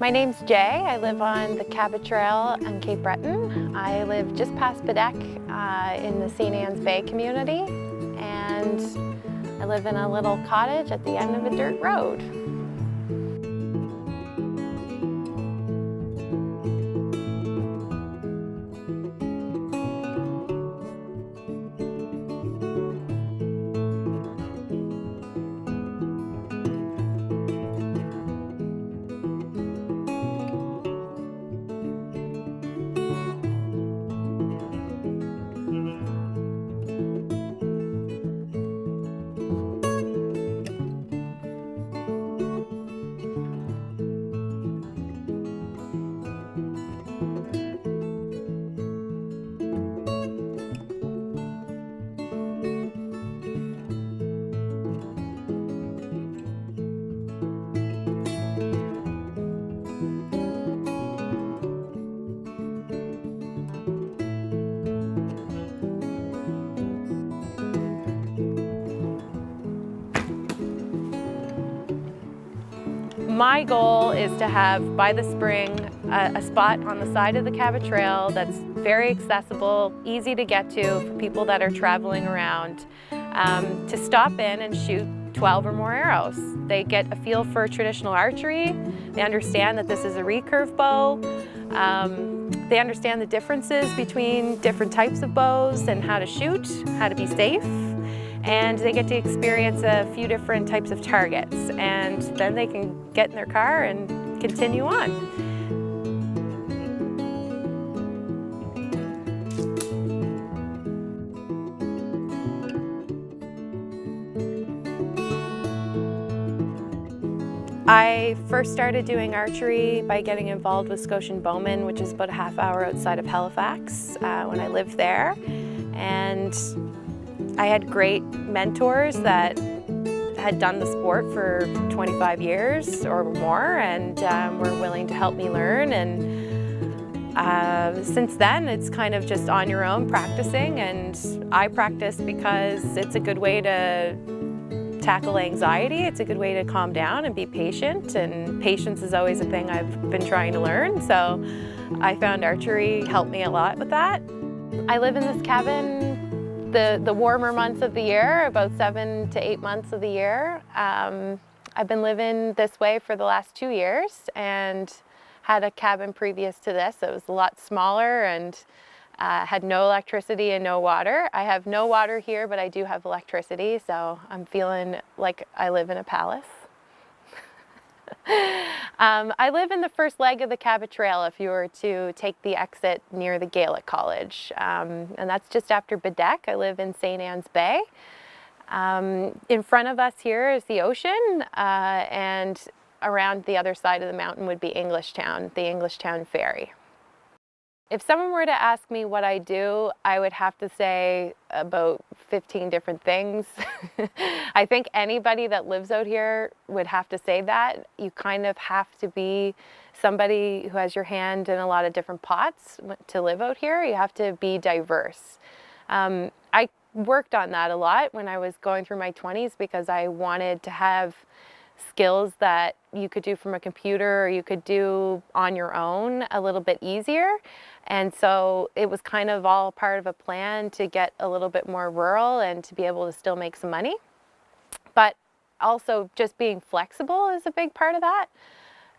My name's Jay. I live on the Cabot Trail in Cape Breton. I live just past Bedeck in the St. Anne's Bay community, and I live in a little cottage at the end of a dirt road. My goal is to have, by the spring, a spot on the side of the Cabot Trail that's very accessible, easy to get to for people that are traveling around, to stop in and shoot 12 or more arrows. They get a feel for traditional archery. They understand that this is a recurve bow. They understand the differences between different types of bows and how to shoot, how to be safe. And they get to experience a few different types of targets, and then they can get in their car and continue on. I first started doing archery by getting involved with Scotian Bowmen, which is about a half hour outside of Halifax, when I lived there. And I had great mentors that had done the sport for 25 years or more, and were willing to help me learn. And since then, it's kind of just on your own practicing, and I practice because it's a good way to tackle anxiety. It's a good way to calm down and be patient, and patience is always a thing I've been trying to learn. So I found archery helped me a lot with that. I live in this cabin the warmer months of the year, about 7 to 8 months of the year. I've been living this way for the last 2 years and had a cabin previous to this. It was a lot smaller and had no electricity and no water. I have no water here, but I do have electricity, so I'm feeling like I live in a palace. I live in the first leg of the Cabot Trail if you were to take the exit near the Gaelic College, and that's just after Bedeck. I live in St. Anne's Bay. In front of us here is the ocean, and around the other side of the mountain would be Englishtown, the Englishtown Ferry. If someone were to ask me what I do, I would have to say about 15 different things. I think anybody that lives out here would have to say that. You kind of have to be somebody who has your hand in a lot of different pots to live out here. You have to be diverse. I worked on that a lot when I was going through my 20s because I wanted to have skills that you could do from a computer or you could do on your own a little bit easier. And so it was kind of all part of a plan to get a little bit more rural and to be able to still make some money. But also just being flexible is a big part of that.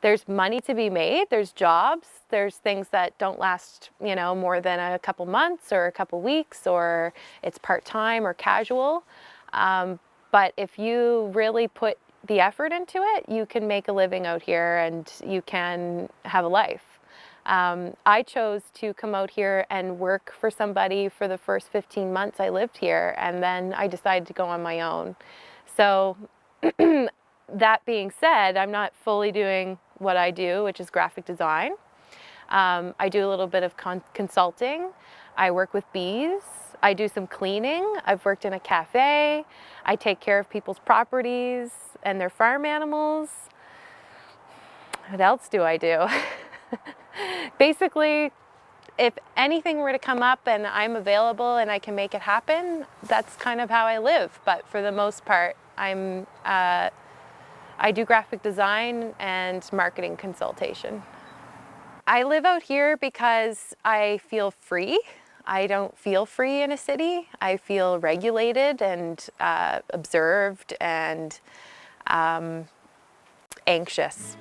There's money to be made, there's jobs, there's things that don't last, more than a couple months or a couple weeks, or it's part-time or casual. But if you really put the effort into it, you can make a living out here and you can have a life. I chose to come out here and work for somebody for the first 15 months I lived here, and then I decided to go on my own. So that being said, I'm not fully doing what I do, which is graphic design. I do a little bit of consulting. I work with bees. I do some cleaning. I've worked in a cafe. I take care of people's properties and their farm animals. What else do I do? Basically, if anything were to come up and I'm available and I can make it happen, that's kind of how I live. But for the most part, I'm I do graphic design and marketing consultation. I live out here because I feel free. I don't feel free in a city. I feel regulated and observed and anxious.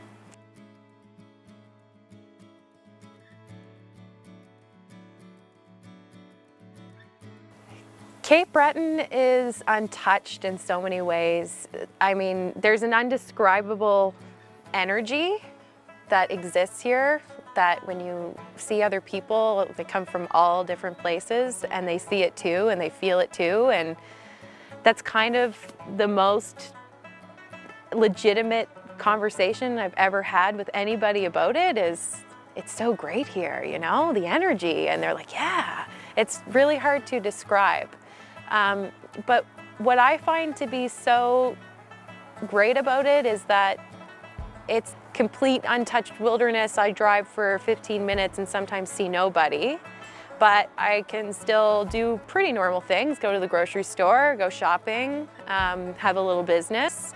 Cape Breton is untouched in so many ways. I mean, there's an undescribable energy that exists here, that when you see other people, they come from all different places and they see it too and they feel it too. And that's kind of the most legitimate conversation I've ever had with anybody about it. Is it's so great here, you know, the energy. And they're like, yeah, it's really hard to describe. But what I find to be so great about it is that it's complete untouched wilderness. I drive for 15 minutes and sometimes see nobody, but I can still do pretty normal things, go to the grocery store, go shopping, have a little business.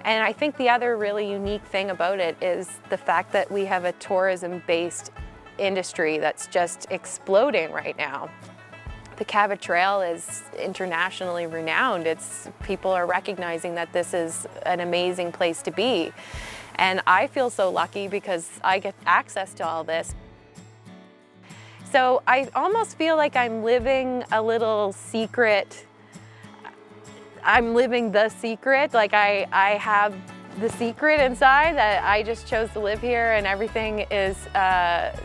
And I think the other really unique thing about it is the fact that we have a tourism-based industry that's just exploding right now. The Cabot Trail is internationally renowned. People are recognizing that this is an amazing place to be. And I feel so lucky because I get access to all this. So I almost feel like I'm living a little secret. I'm living the secret. Like I have the secret inside that I just chose to live here, and everything is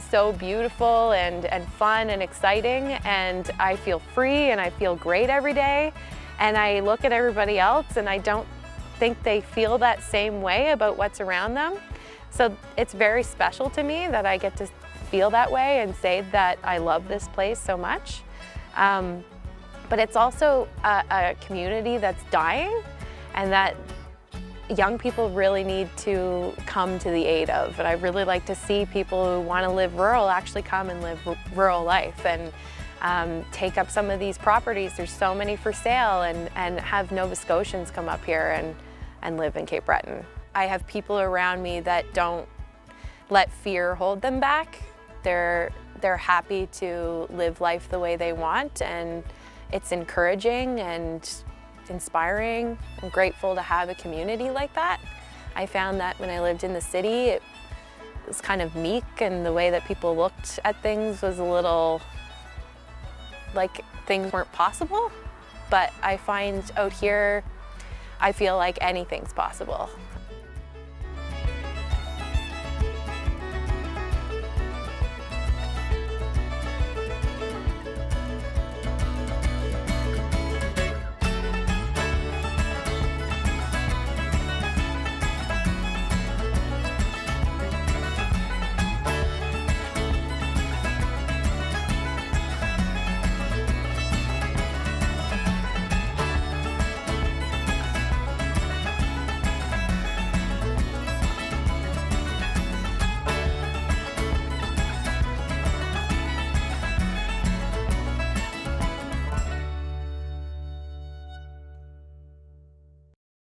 so beautiful and fun and exciting, and I feel free and I feel great every day. And I look at everybody else and I don't think they feel that same way about what's around them. So it's very special to me that I get to feel that way and say that I love this place so much. But it's also a community that's dying and that young people really need to come to the aid of. And I really like to see people who want to live rural actually come and live rural life and take up some of these properties. There's so many for sale, and have Nova Scotians come up here and live in Cape Breton. I have people around me that don't let fear hold them back. They're happy to live life the way they want, and it's encouraging and inspiring. I'm grateful to have a community like that. I found that when I lived in the city, it was kind of meek, and the way that people looked at things was a little like things weren't possible. But I find out here, I feel like anything's possible.